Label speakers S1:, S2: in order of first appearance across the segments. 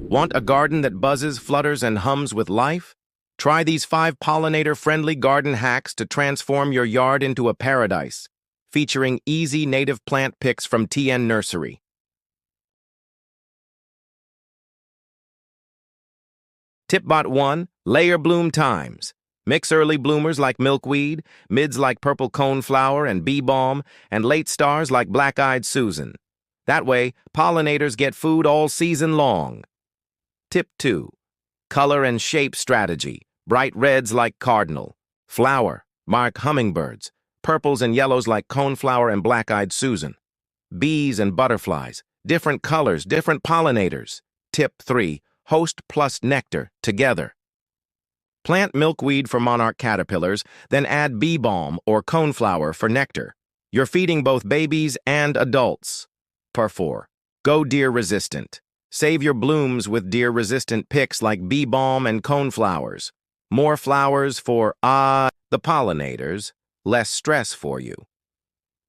S1: Want a garden that buzzes, flutters, and hums with life? Try these 5 pollinator-friendly garden hacks to transform your yard into a paradise, featuring easy native plant picks from TN Nursery. Tip-Bot 1. Layer bloom times. Mix early bloomers like Milkweed, mids like purple Coneflower and Balm, and late stars like black-eyed Susan. That way, pollinators get food all season long. Tip 2. Color and shape strategy. Bright reds like Cardinal Flower mark hummingbirds, purples and yellows like Coneflower and black-eyed Susan. Bees and butterflies, different colors, different pollinators. Tip 3. Host plus nectar together. Plant milkweed for monarch caterpillars, then add bee balm or coneflower for nectar. You're feeding both babies and adults. Par 4. Go deer resistant. Save your blooms with deer-resistant picks like bee balm and coneflowers. More flowers for, the pollinators, less stress for you.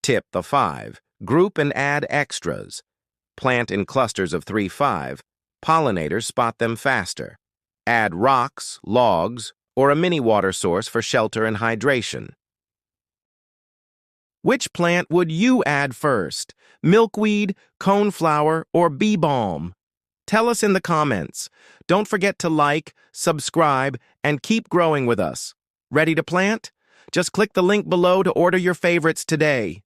S1: Tip 5. Group and add extras. Plant in clusters of 3-5. Pollinators spot them faster. Add rocks, logs, or a mini water source for shelter and hydration. Which plant would you add first? Milkweed, coneflower, or bee balm? Tell us in the comments. Don't forget to like, subscribe, and keep growing with us. Ready to plant? Just click the link below to order your favorites today.